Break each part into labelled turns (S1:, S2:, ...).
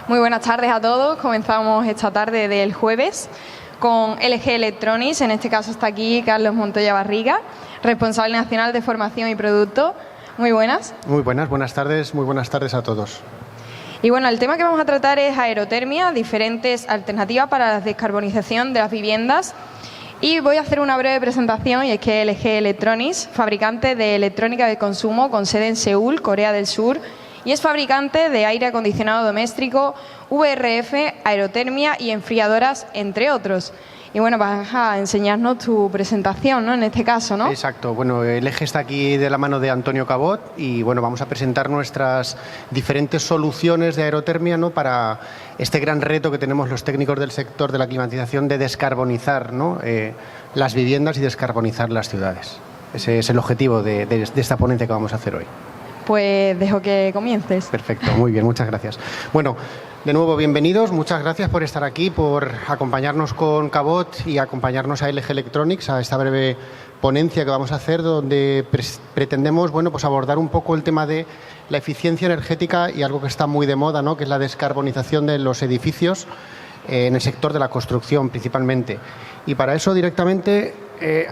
S1: Muy buenas tardes a todos. Comenzamos esta tarde del jueves con LG Electronics. En este caso está aquí Carlos Montoya Barriga, responsable nacional de formación y producto. Muy buenas.
S2: Muy buenas, buenas tardes a todos.
S1: Y bueno, el tema que vamos a tratar es aerotermia, diferentes alternativas para la descarbonización de las viviendas. Y voy a hacer una breve presentación, y es que LG Electronics, fabricante de electrónica de consumo con sede en Seúl, Corea del Sur, y es fabricante de aire acondicionado doméstico, VRF, aerotermia y enfriadoras, entre otros. Y bueno, vas a enseñarnos tu presentación, ¿no? En este caso, ¿no?
S2: Exacto. Bueno, el eje está aquí de la mano de Antonio Cabot y bueno, vamos a presentar nuestras diferentes soluciones de aerotermia, ¿no? Para este gran reto que tenemos los técnicos del sector de la climatización de descarbonizar, ¿no? Las viviendas y descarbonizar las ciudades. Ese es el objetivo de esta ponencia que vamos a hacer hoy.
S1: Pues dejo que comiences.
S2: Perfecto, muy bien, muchas gracias. Bueno, de nuevo, bienvenidos. Muchas gracias por estar aquí, por acompañarnos con Cabot y acompañarnos a LG Electronics, a esta breve ponencia que vamos a hacer, donde pretendemos, bueno, pues abordar un poco el tema de la eficiencia energética y algo que está muy de moda, ¿no? Que es la descarbonización de los edificios en el sector de la construcción principalmente. Y para eso directamente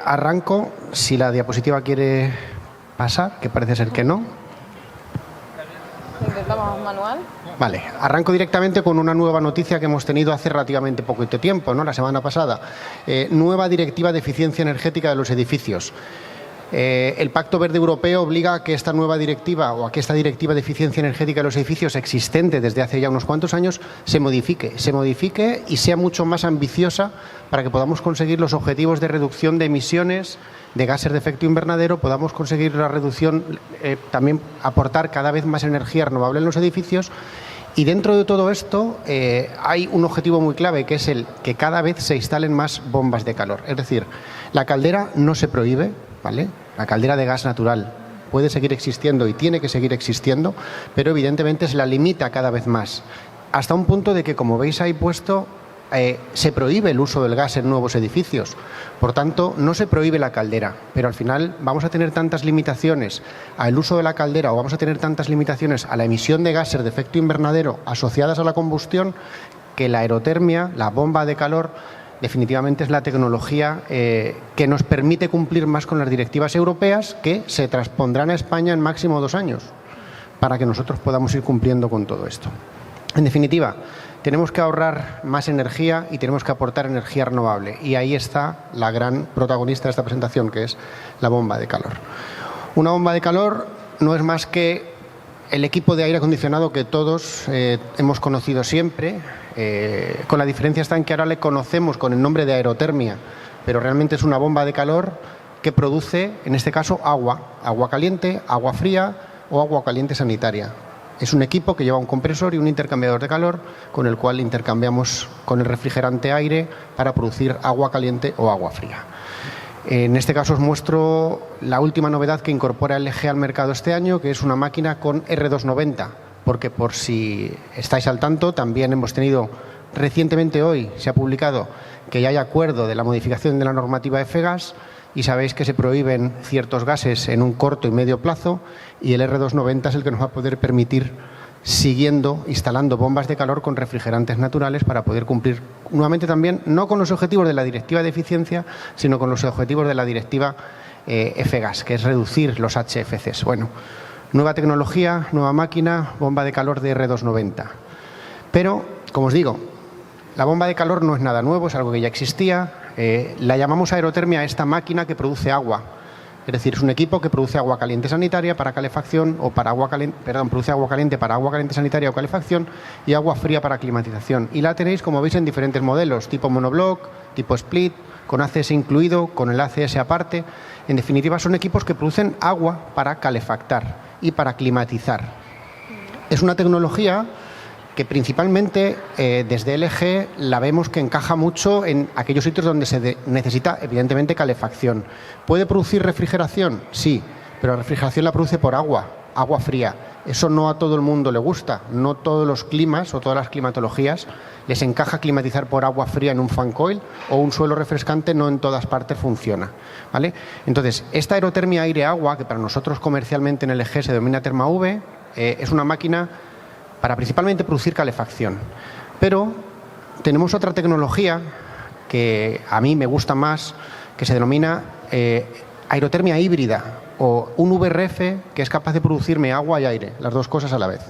S2: arranco, si la diapositiva quiere pasar, que parece ser que no.
S1: Intentamos manual.
S2: Vale, arranco directamente con una nueva noticia que hemos tenido hace relativamente poquito tiempo, ¿no? La semana pasada. Nueva directiva de eficiencia energética de los edificios. El Pacto Verde Europeo obliga a que esta nueva directiva o a que esta directiva de eficiencia energética de los edificios existente desde hace ya unos cuantos años se modifique y sea mucho más ambiciosa para que podamos conseguir los objetivos de reducción de emisiones de gases de efecto invernadero, podamos conseguir la reducción, también aportar cada vez más energía renovable en los edificios. Y dentro de todo esto hay un objetivo muy clave, que es el que cada vez se instalen más bombas de calor. Es decir, la caldera no se prohíbe, ¿vale? La caldera de gas natural puede seguir existiendo y tiene que seguir existiendo, pero evidentemente se la limita cada vez más, hasta un punto de que, como veis ahí puesto, se prohíbe el uso del gas en nuevos edificios. Por tanto, no se prohíbe la caldera, pero al final vamos a tener tantas limitaciones al uso de la caldera o vamos a tener tantas limitaciones a la emisión de gases de efecto invernadero asociadas a la combustión, que la aerotermia, la bomba de calor, definitivamente es la tecnología que nos permite cumplir más con las directivas europeas, que se transpondrán a España en máximo 2 años, para que nosotros podamos ir cumpliendo con todo esto. En definitiva, tenemos que ahorrar más energía y tenemos que aportar energía renovable. Y ahí está la gran protagonista de esta presentación, que es la bomba de calor. Una bomba de calor no es más que el equipo de aire acondicionado que todos hemos conocido siempre, con la diferencia está en que ahora le conocemos con el nombre de aerotermia, pero realmente es una bomba de calor que produce, en este caso, agua caliente, agua fría o agua caliente sanitaria. Es un equipo que lleva un compresor y un intercambiador de calor con el cual intercambiamos con el refrigerante aire para producir agua caliente o agua fría. En este caso os muestro la última novedad que incorpora LG al mercado este año, que es una máquina con R290, porque por si estáis al tanto, también hemos tenido recientemente, hoy se ha publicado que ya hay acuerdo de la modificación de la normativa F-Gas, y sabéis que se prohíben ciertos gases en un corto y medio plazo, y el R290 es el que nos va a poder permitir, instalando bombas de calor con refrigerantes naturales, para poder cumplir nuevamente también, no con los objetivos de la directiva de eficiencia, sino con los objetivos de la directiva F-Gas, que es reducir los HFCs. Bueno, nueva tecnología, nueva máquina, bomba de calor de R290. Pero, como os digo, la bomba de calor no es nada nuevo, es algo que ya existía. La llamamos aerotermia a esta máquina que produce agua. Es decir, es un equipo que produce agua caliente sanitaria para calefacción o para produce agua caliente para agua caliente sanitaria o calefacción y agua fría para climatización. Y la tenéis, como veis, en diferentes modelos, tipo monobloc, tipo split, con ACS incluido, con el ACS aparte. En definitiva, son equipos que producen agua para calefactar y para climatizar. Es una tecnología que principalmente desde LG la vemos que encaja mucho en aquellos sitios donde se necesita, evidentemente, calefacción. ¿Puede producir refrigeración? Sí, pero la refrigeración la produce por agua fría. Eso no a todo el mundo le gusta. No todos los climas o todas las climatologías les encaja climatizar por agua fría en un fan coil, o un suelo refrescante no en todas partes funciona, ¿vale? Entonces, esta aerotermia aire-agua, que para nosotros comercialmente en LG se denomina TermaV, es una máquina para principalmente producir calefacción. Pero tenemos otra tecnología que a mí me gusta más, que se denomina aerotermia híbrida, o un VRF que es capaz de producirme agua y aire, las dos cosas a la vez,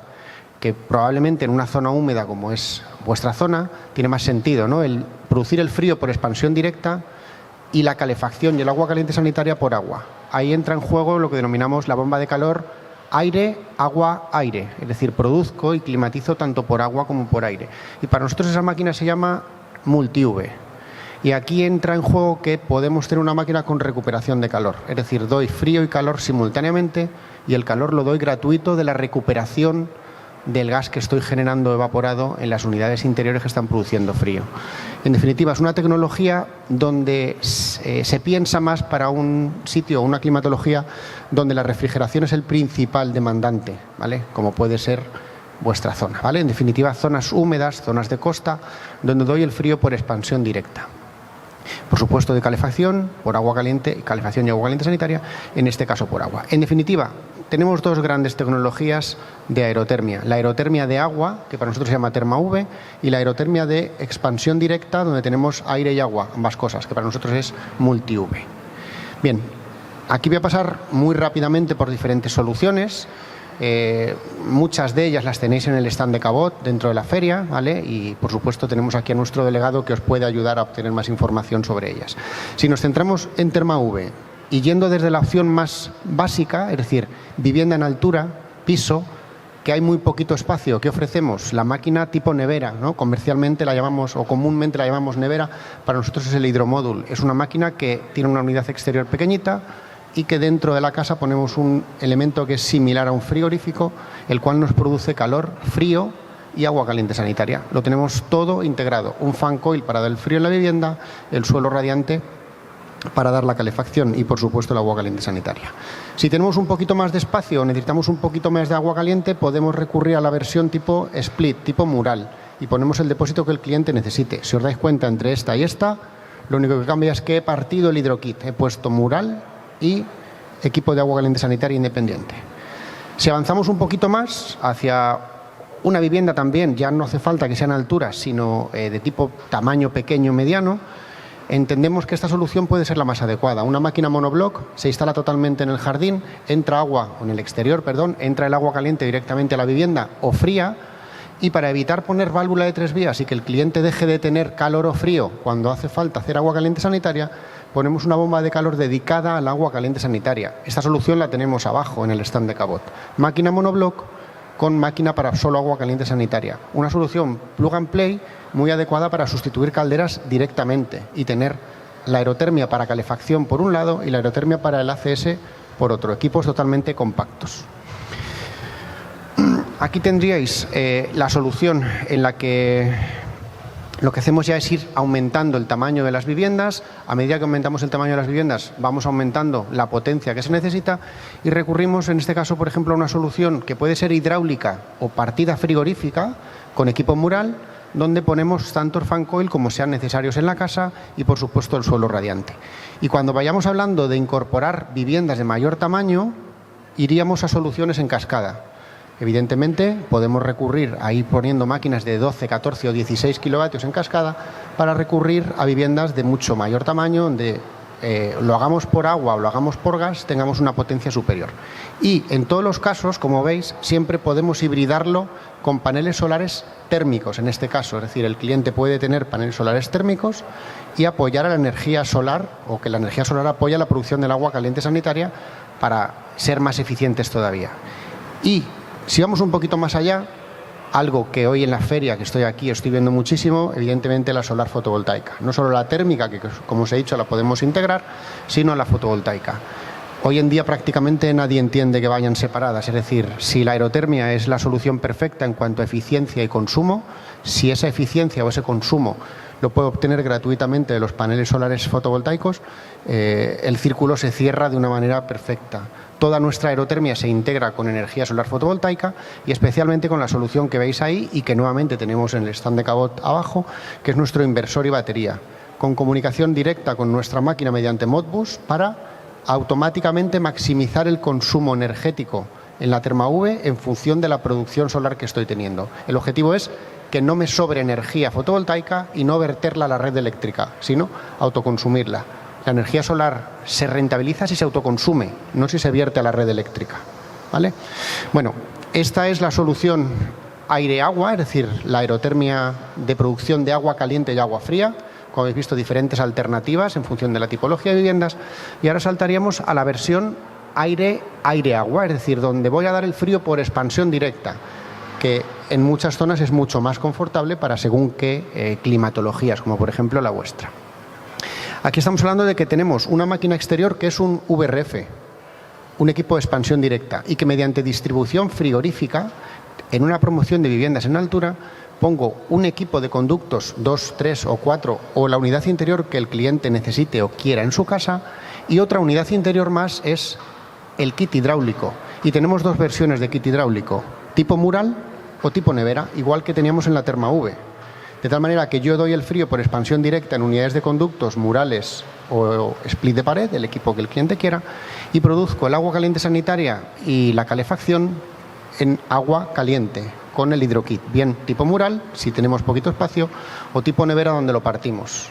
S2: que probablemente en una zona húmeda como es vuestra zona tiene más sentido, ¿no? El producir el frío por expansión directa y la calefacción y el agua caliente sanitaria por agua. Ahí entra en juego lo que denominamos la bomba de calor aire, agua, aire. Es decir, produzco y climatizo tanto por agua como por aire. Y para nosotros esa máquina se llama multi-UV. Y aquí entra en juego que podemos tener una máquina con recuperación de calor. Es decir, doy frío y calor simultáneamente y el calor lo doy gratuito de la recuperación del gas que estoy generando evaporado en las unidades interiores que están produciendo frío. En definitiva, es una tecnología donde se piensa más para un sitio o una climatología donde la refrigeración es el principal demandante, ¿vale? Como puede ser vuestra zona, ¿vale? En definitiva, zonas húmedas, zonas de costa, donde doy el frío por expansión directa. Por supuesto, de calefacción por agua caliente, calefacción y agua caliente sanitaria, en este caso por agua. En definitiva, tenemos dos grandes tecnologías de aerotermia. La aerotermia de agua, que para nosotros se llama TermaV, y la aerotermia de expansión directa, donde tenemos aire y agua, ambas cosas, que para nosotros es multi-UV. Bien, aquí voy a pasar muy rápidamente por diferentes soluciones. Muchas de ellas las tenéis en el stand de Cabot dentro de la feria, ¿vale? Y por supuesto tenemos aquí a nuestro delegado que os puede ayudar a obtener más información sobre ellas. Si nos centramos en TermaV y yendo desde la opción más básica, es decir, vivienda en altura, piso, que hay muy poquito espacio, ¿qué ofrecemos? La máquina tipo nevera, ¿no? Comercialmente la llamamos, o comúnmente la llamamos nevera, para nosotros es el hidromódul. Es una máquina que tiene una unidad exterior pequeñita y que dentro de la casa ponemos un elemento que es similar a un frigorífico, el cual nos produce calor, frío y agua caliente sanitaria. Lo tenemos todo integrado. Un fan coil para dar el frío en la vivienda, el suelo radiante para dar la calefacción y, por supuesto, el agua caliente sanitaria. Si tenemos un poquito más de espacio o necesitamos un poquito más de agua caliente, podemos recurrir a la versión tipo split, tipo mural, y ponemos el depósito que el cliente necesite. Si os dais cuenta, entre esta y esta, lo único que cambia es que he partido el hidrokit. He puesto mural y equipo de agua caliente sanitaria independiente. Si avanzamos un poquito más hacia una vivienda también, ya no hace falta que sean alturas, sino de tipo tamaño pequeño, mediano, entendemos que esta solución puede ser la más adecuada. Una máquina monobloc se instala totalmente en el jardín, entra agua, o en el exterior, perdón, entra el agua caliente directamente a la vivienda o fría, y para evitar poner válvula de 3 vías y que el cliente deje de tener calor o frío cuando hace falta hacer agua caliente sanitaria, ponemos una bomba de calor dedicada al agua caliente sanitaria. Esta solución la tenemos abajo en el stand de Cabot. Máquina monobloc con máquina para solo agua caliente sanitaria. Una solución plug and play muy adecuada para sustituir calderas directamente y tener la aerotermia para calefacción por un lado y la aerotermia para el ACS por otro. Equipos totalmente compactos. Aquí tendríais la solución en la que lo que hacemos ya es ir aumentando el tamaño de las viviendas. A medida que aumentamos el tamaño de las viviendas, vamos aumentando la potencia que se necesita y recurrimos, en este caso, por ejemplo, a una solución que puede ser hidráulica o partida frigorífica con equipo mural, donde ponemos tanto el fan coil como sean necesarios en la casa y, por supuesto, el suelo radiante. Y cuando vayamos hablando de incorporar viviendas de mayor tamaño, iríamos a soluciones en cascada. Evidentemente, podemos recurrir a ir poniendo máquinas de 12, 14 o 16 kilovatios en cascada para recurrir a viviendas de mucho mayor tamaño, donde lo hagamos por agua o lo hagamos por gas, tengamos una potencia superior. Y en todos los casos, como veis, siempre podemos hibridarlo con paneles solares térmicos, en este caso. Es decir, el cliente puede tener paneles solares térmicos y apoyar a la energía solar, o que la energía solar apoya la producción del agua caliente sanitaria para ser más eficientes todavía. Y si vamos un poquito más allá, algo que hoy en la feria que estoy aquí estoy viendo muchísimo, evidentemente la solar fotovoltaica. No solo la térmica, que como os he dicho la podemos integrar, sino la fotovoltaica. Hoy en día prácticamente nadie entiende que vayan separadas, es decir, si la aerotermia es la solución perfecta en cuanto a eficiencia y consumo, si esa eficiencia o ese consumo lo puedo obtener gratuitamente de los paneles solares fotovoltaicos, el círculo se cierra de una manera perfecta. Toda nuestra aerotermia se integra con energía solar fotovoltaica y especialmente con la solución que veis ahí y que nuevamente tenemos en el stand de Cabot abajo, que es nuestro inversor y batería, con comunicación directa con nuestra máquina mediante Modbus para automáticamente maximizar el consumo energético en la Terma-V en función de la producción solar que estoy teniendo. El objetivo es que no me sobre energía fotovoltaica y no verterla a la red eléctrica, sino autoconsumirla. La energía solar se rentabiliza si se autoconsume, no si se vierte a la red eléctrica, ¿vale? Bueno, esta es la solución aire-agua, es decir, la aerotermia de producción de agua caliente y agua fría. Como habéis visto, diferentes alternativas en función de la tipología de viviendas. Y ahora saltaríamos a la versión aire-agua, es decir, donde voy a dar el frío por expansión directa, que en muchas zonas es mucho más confortable para según qué climatologías, como por ejemplo la vuestra. Aquí estamos hablando de que tenemos una máquina exterior que es un VRF, un equipo de expansión directa, y que mediante distribución frigorífica, en una promoción de viviendas en altura, pongo un equipo de conductos, 2, 3 o 4, o la unidad interior que el cliente necesite o quiera en su casa, y otra unidad interior más es el kit hidráulico. Y tenemos dos versiones de kit hidráulico, tipo mural o tipo nevera, igual que teníamos en la Terma-V. De tal manera que yo doy el frío por expansión directa en unidades de conductos, murales o split de pared, el equipo que el cliente quiera, y produzco el agua caliente sanitaria y la calefacción en agua caliente con el hidrokit, bien tipo mural, si tenemos poquito espacio, o tipo nevera donde lo partimos.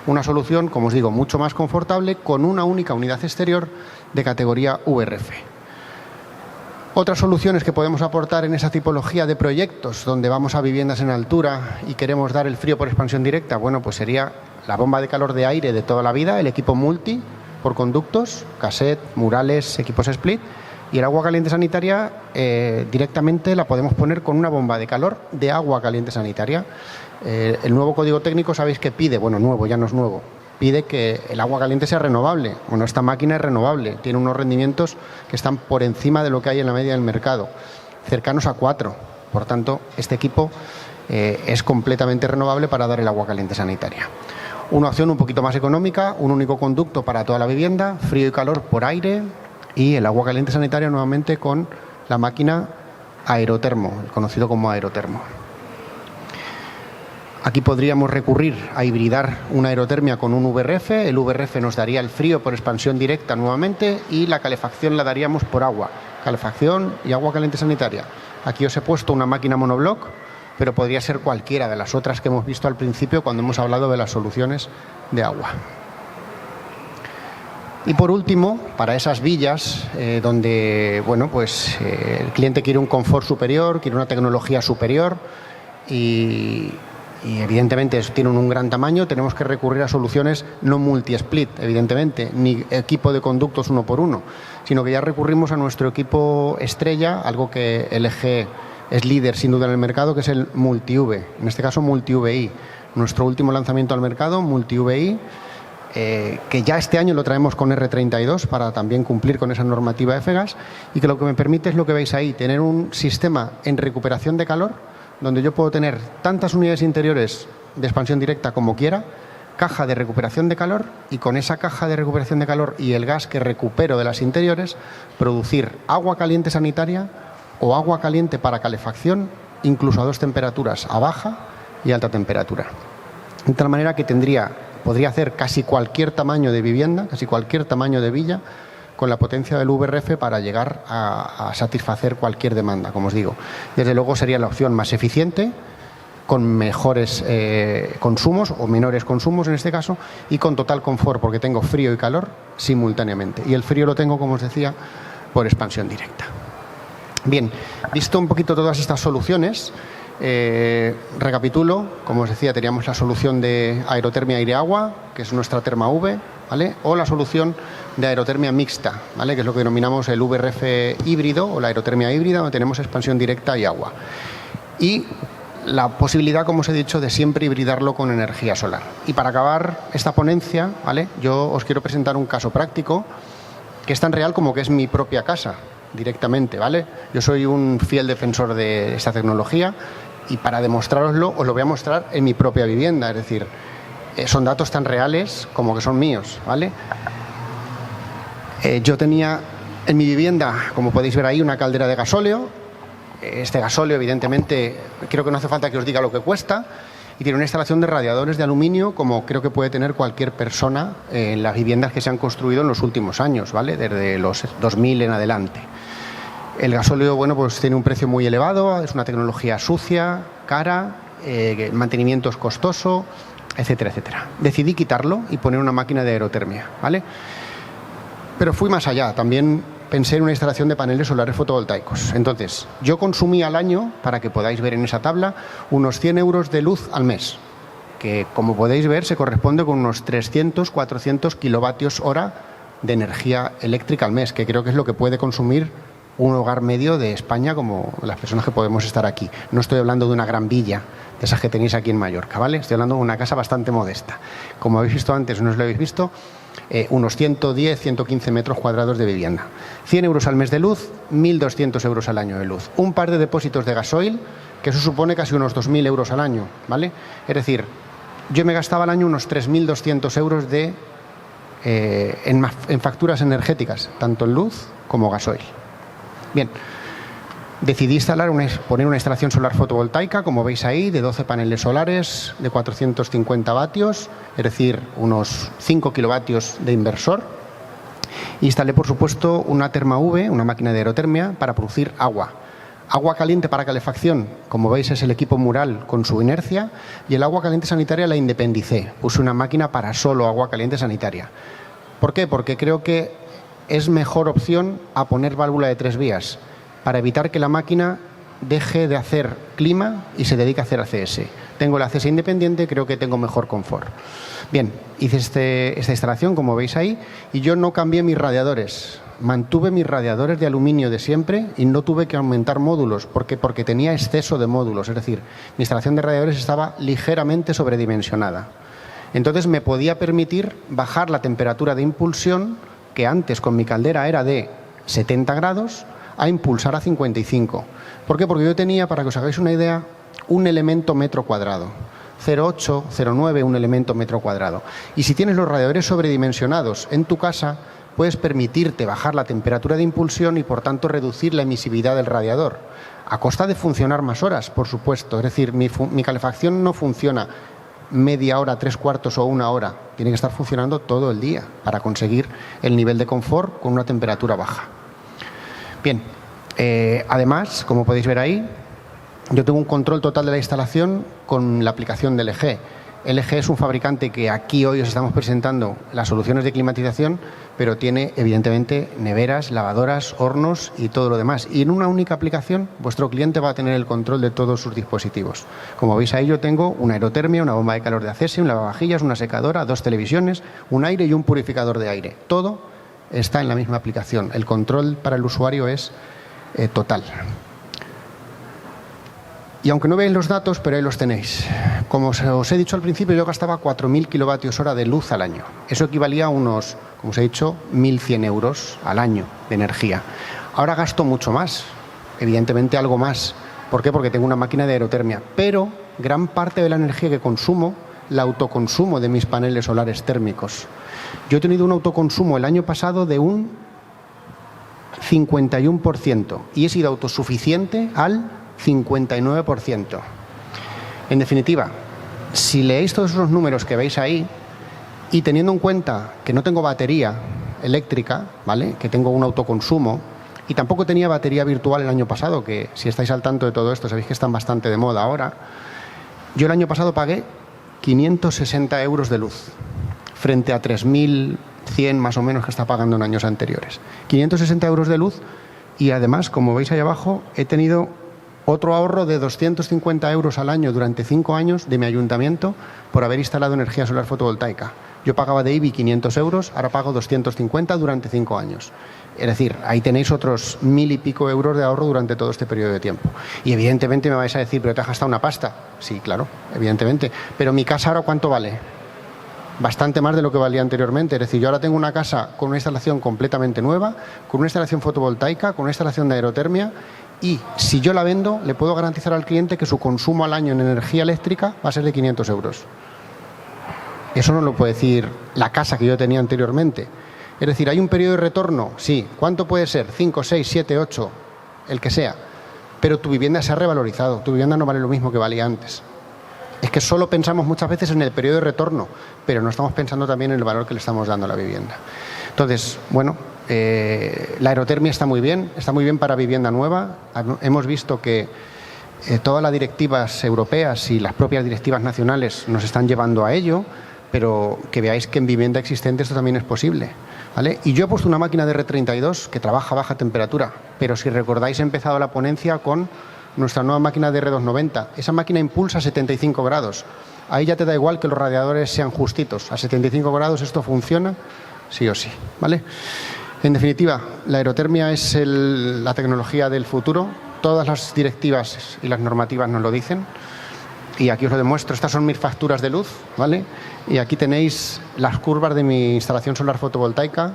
S2: Una solución, como os digo, mucho más confortable con una única unidad exterior de categoría VRF. Otras soluciones que podemos aportar en esa tipología de proyectos donde vamos a viviendas en altura y queremos dar el frío por expansión directa, bueno, pues sería la bomba de calor de aire de toda la vida, el equipo multi por conductos, cassette, murales, equipos split, y el agua caliente sanitaria directamente la podemos poner con una bomba de calor de agua caliente sanitaria. El nuevo código técnico sabéis que pide, bueno, nuevo, ya no es nuevo, pide que el agua caliente sea renovable. Bueno, esta máquina es renovable, tiene unos rendimientos que están por encima de lo que hay en la media del mercado, cercanos a 4. Por tanto, este equipo es completamente renovable para dar el agua caliente sanitaria. Una opción un poquito más económica, un único conducto para toda la vivienda, frío y calor por aire, y el agua caliente sanitaria nuevamente con la máquina aerotermo, conocido como aerotermo. Aquí podríamos recurrir a hibridar una aerotermia con un VRF. El VRF nos daría el frío por expansión directa nuevamente y la calefacción la daríamos por agua. Calefacción y agua caliente sanitaria. Aquí os he puesto una máquina monobloc, pero podría ser cualquiera de las otras que hemos visto al principio cuando hemos hablado de las soluciones de agua. Y por último, para esas villas donde bueno, pues, el cliente quiere un confort superior, quiere una tecnología superior y evidentemente tienen un gran tamaño, tenemos que recurrir a soluciones no multi-split, evidentemente, ni equipo de conductos uno por uno, sino que ya recurrimos a nuestro equipo estrella, algo que LG es líder sin duda en el mercado, que es el Multi-V, en este caso Multi-VI. Nuestro último lanzamiento al mercado, Multi-VI, que ya este año lo traemos con R32 para también cumplir con esa normativa de FEGAS, y que lo que me permite es lo que veis ahí, tener un sistema en recuperación de calor donde yo puedo tener tantas unidades interiores de expansión directa como quiera, caja de recuperación de calor, y con esa caja de recuperación de calor y el gas que recupero de las interiores, producir agua caliente sanitaria o agua caliente para calefacción, incluso a dos temperaturas, a baja y alta temperatura. De tal manera que podría hacer casi cualquier tamaño de vivienda, casi cualquier tamaño de villa, con la potencia del VRF para llegar a satisfacer cualquier demanda, como os digo. Desde luego sería la opción más eficiente, con mejores consumos o menores consumos en este caso, y con total confort, porque tengo frío y calor simultáneamente. Y el frío lo tengo, como os decía, por expansión directa. Bien, visto un poquito todas estas soluciones, recapitulo. Como os decía, teníamos la solución de aerotermia aire-agua, que es nuestra Terma-V, ¿vale? O la solución de aerotermia mixta, ¿vale? Que es lo que denominamos el VRF híbrido o la aerotermia híbrida, donde tenemos expansión directa y agua. Y la posibilidad, como os he dicho, de siempre hibridarlo con energía solar. Y para acabar esta ponencia, ¿vale?, yo os quiero presentar un caso práctico que es tan real como que es mi propia casa, directamente, ¿vale? Yo soy un fiel defensor de esta tecnología y para demostraroslo os lo voy a mostrar en mi propia vivienda, es decir, son datos tan reales como que son míos, ¿vale? Yo tenía en mi vivienda, como podéis ver ahí, una caldera de gasóleo. Este gasóleo, evidentemente, creo que no hace falta que os diga lo que cuesta, y tiene una instalación de radiadores de aluminio, como creo que puede tener cualquier persona en las viviendas que se han construido en los últimos años, ¿vale?, desde los 2000 en adelante. El gasóleo, bueno, pues tiene un precio muy elevado, es una tecnología sucia, cara, el mantenimiento es costoso, etcétera, etcétera. Decidí quitarlo y poner una máquina de aerotermia, ¿vale? Pero fui más allá, también pensé en una instalación de paneles solares fotovoltaicos. Entonces, yo consumí al año, para que podáis ver en esa tabla, unos 100 euros de luz al mes, que como podéis ver se corresponde con unos 300-400 kilovatios hora de energía eléctrica al mes, que creo que es lo que puede consumir un hogar medio de España, como las personas que podemos estar aquí. No estoy hablando de una gran villa, de esas que tenéis aquí en Mallorca, ¿vale? Estoy hablando de una casa bastante modesta. Como habéis visto antes, no os lo habéis visto, unos 110, 115 metros cuadrados de vivienda. 100 euros al mes de luz, 1.200 euros al año de luz. Un par de depósitos de gasoil, que eso supone casi unos 2.000 euros al año, ¿vale? Es decir, yo me gastaba al año unos 3.200 euros en facturas energéticas, tanto en luz como gasoil. Bien, decidí poner una instalación solar fotovoltaica, como veis ahí, de 12 paneles solares de 450 vatios, es decir, unos 5 kilovatios de inversor. Instalé, por supuesto, una TermaV, una máquina de aerotermia, para producir agua. Agua caliente para calefacción, como veis, es el equipo Mural con su inercia, y el agua caliente sanitaria la independicé. Puse una máquina para solo agua caliente sanitaria. ¿Por qué? Porque creo que es mejor opción a poner válvula de 3 vías, para evitar que la máquina deje de hacer clima y se dedique a hacer ACS. Tengo el ACS independiente, creo que tengo mejor confort. Bien, hice esta instalación, como veis ahí, y yo no cambié mis radiadores. Mantuve mis radiadores de aluminio de siempre y no tuve que aumentar módulos, porque tenía exceso de módulos. Es decir, mi instalación de radiadores estaba ligeramente sobredimensionada. Entonces me podía permitir bajar la temperatura de impulsión, que antes con mi caldera era de 70 grados, a impulsar a 55. ¿Por qué? Porque yo tenía, para que os hagáis una idea, un elemento metro cuadrado. 0,8, 0,9, un elemento metro cuadrado. Y si tienes los radiadores sobredimensionados en tu casa, puedes permitirte bajar la temperatura de impulsión y, por tanto, reducir la emisividad del radiador. A costa de funcionar más horas, por supuesto. Es decir, mi calefacción no funciona media hora, 3/4 o 1 hora. Tiene que estar funcionando todo el día para conseguir el nivel de confort con una temperatura baja. Bien, además, como podéis ver ahí, yo tengo un control total de la instalación con la aplicación de LG. LG es un fabricante que aquí hoy os estamos presentando las soluciones de climatización, pero tiene evidentemente neveras, lavadoras, hornos y todo lo demás. Y en una única aplicación vuestro cliente va a tener el control de todos sus dispositivos. Como veis ahí, yo tengo una aerotermia, una bomba de calor de ACS, un lavavajillas, una secadora, 2 televisiones, un aire y un purificador de aire. Todo está en la misma aplicación. El control para el usuario es total. Y aunque no veáis los datos, pero ahí los tenéis. Como os he dicho al principio, yo gastaba 4.000 kilovatios hora de luz al año. Eso equivalía a unos, como os he dicho, 1.100 euros al año de energía. Ahora gasto mucho más, evidentemente algo más. ¿Por qué? Porque tengo una máquina de aerotermia. Pero gran parte de la energía que consumo, la autoconsumo de mis paneles solares térmicos. Yo he tenido un autoconsumo el año pasado de un 51% y he sido autosuficiente al 59%. En definitiva, si leéis todos esos números que veis ahí y teniendo en cuenta que no tengo batería eléctrica, ¿vale?, que tengo un autoconsumo, y tampoco tenía batería virtual el año pasado, que si estáis al tanto de todo esto sabéis que están bastante de moda ahora, yo el año pasado pagué 560 euros de luz frente a 3.100 más o menos que está pagando en años anteriores. 560 euros de luz, y además, como veis ahí abajo, he tenido otro ahorro de 250 euros al año durante 5 años de mi ayuntamiento por haber instalado energía solar fotovoltaica. Yo pagaba de IBI 500 euros, ahora pago 250 durante 5 años. Es decir, ahí tenéis otros 1.000 y pico euros de ahorro durante todo este periodo de tiempo. Y evidentemente me vais a decir, ¿pero te has gastado una pasta? Sí, claro, evidentemente. Pero mi casa ahora, ¿cuánto vale? Bastante más de lo que valía anteriormente. Es decir, yo ahora tengo una casa con una instalación completamente nueva, con una instalación fotovoltaica, con una instalación de aerotermia, y si yo la vendo, le puedo garantizar al cliente que su consumo al año en energía eléctrica va a ser de 500 euros. Eso no lo puede decir la casa que yo tenía anteriormente. Es decir, ¿hay un periodo de retorno? Sí. ¿Cuánto puede ser? 5, 6, 7, 8, el que sea. Pero tu vivienda se ha revalorizado, tu vivienda no vale lo mismo que valía antes. Es que solo pensamos muchas veces en el periodo de retorno, pero no estamos pensando también en el valor que le estamos dando a la vivienda. Entonces, bueno, la aerotermia está muy bien para vivienda nueva. Hemos visto que todas las directivas europeas y las propias directivas nacionales nos están llevando a ello, pero que veáis que en vivienda existente esto también es posible, ¿vale? Y yo he puesto una máquina de R32 que trabaja a baja temperatura, pero si recordáis he empezado la ponencia con nuestra nueva máquina de R290. Esa máquina impulsa a 75 grados. Ahí ya te da igual que los radiadores sean justitos. A 75 grados esto funciona sí o sí, ¿vale? En definitiva, la aerotermia es la tecnología del futuro. Todas las directivas y las normativas nos lo dicen. Y aquí os lo demuestro. Estas son mis facturas de luz, ¿vale? Y aquí tenéis las curvas de mi instalación solar fotovoltaica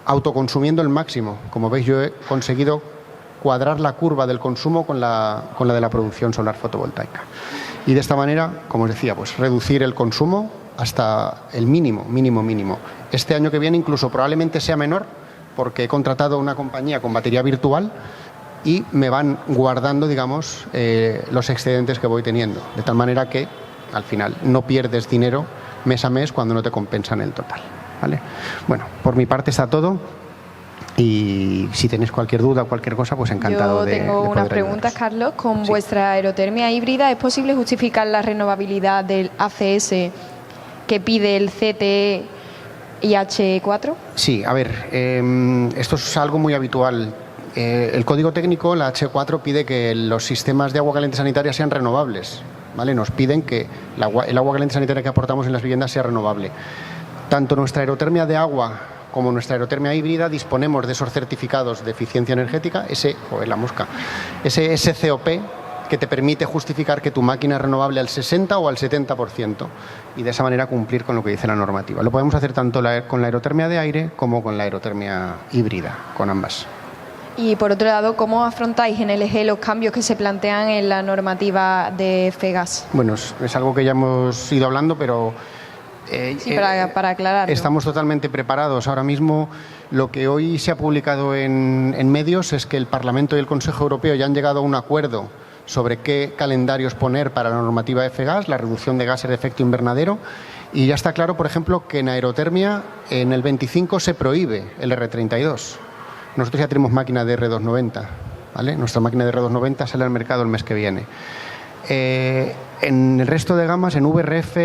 S2: autoconsumiendo el máximo. Como veis, yo he conseguido cuadrar la curva del consumo con la de la producción solar fotovoltaica. Y de esta manera, como os decía, pues reducir el consumo hasta el mínimo. Este año que viene incluso probablemente sea menor, porque he contratado una compañía con batería virtual y me van guardando, digamos, los excedentes que voy teniendo. De tal manera que, al final, no pierdes dinero mes a mes cuando no te compensan el total, ¿vale? Bueno, por mi parte está todo. Y si tenéis cualquier duda o cualquier cosa, pues encantado de
S1: tengo
S2: poder
S1: unas preguntas,
S2: ayudaros.
S1: Carlos. Con
S2: Sí.
S1: vuestra aerotermia híbrida, ¿es posible justificar la renovabilidad del ACS que pide el CTE y H4?
S2: Sí, a ver, esto es algo muy habitual. El código técnico, la H4, pide que los sistemas de agua caliente sanitaria sean renovables, ¿vale? Nos piden que el agua caliente sanitaria que aportamos en las viviendas sea renovable. Tanto nuestra aerotermia de agua como nuestra aerotermia híbrida disponemos de esos certificados de eficiencia energética, ese SCOP, que te permite justificar que tu máquina es renovable al 60 o al 70% y de esa manera cumplir con lo que dice la normativa. Lo podemos hacer tanto con la aerotermia de aire como con la aerotermia híbrida, con ambas.
S1: Y por otro lado, ¿cómo afrontáis en LG los cambios que se plantean en la normativa de FEGAS?
S2: Bueno, es algo que ya hemos ido hablando, pero
S1: para aclararlo.
S2: Estamos totalmente preparados. Ahora mismo lo que hoy se ha publicado en medios es que el Parlamento y el Consejo Europeo ya han llegado a un acuerdo sobre qué calendarios poner para la normativa de FEGAS, la reducción de gases de efecto invernadero, y ya está claro, por ejemplo, que en aerotermia en el 25 se prohíbe el R32. Nosotros ya tenemos máquina de R290, ¿vale? Nuestra máquina de R290 sale al mercado el mes que viene. En el resto de gamas, en VRF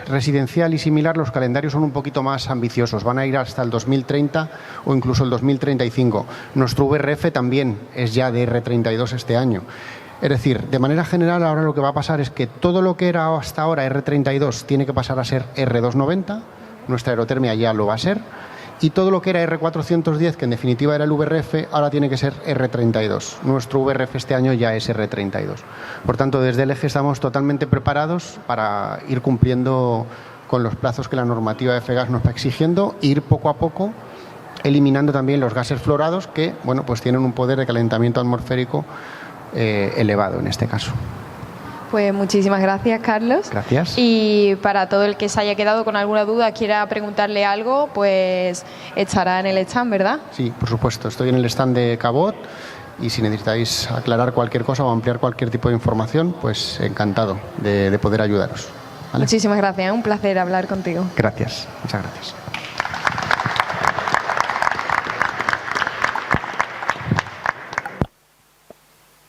S2: residencial y similar, los calendarios son un poquito más ambiciosos. Van a ir hasta el 2030 o incluso el 2035. Nuestro VRF también es ya de R32 este año. Es decir, de manera general, ahora lo que va a pasar es que todo lo que era hasta ahora R32 tiene que pasar a ser R290. Nuestra aerotermia ya lo va a ser. Y todo lo que era R410, que en definitiva era el VRF, ahora tiene que ser R32. Nuestro VRF este año ya es R32. Por tanto, desde el eje estamos totalmente preparados para ir cumpliendo con los plazos que la normativa de FEGAS nos va exigiendo, ir poco a poco eliminando también los gases fluorados que, bueno, pues tienen un poder de calentamiento atmosférico elevado en este caso.
S1: Pues muchísimas gracias, Carlos.
S2: Gracias.
S1: Y para todo el que se haya quedado con alguna duda, quiera preguntarle algo, pues estará en el stand, ¿verdad?
S2: Sí, por supuesto. Estoy en el stand de Cabot y si necesitáis aclarar cualquier cosa o ampliar cualquier tipo de información, pues encantado de poder ayudaros. ¿Vale?
S1: Muchísimas gracias, un placer hablar contigo.
S2: Gracias, muchas gracias.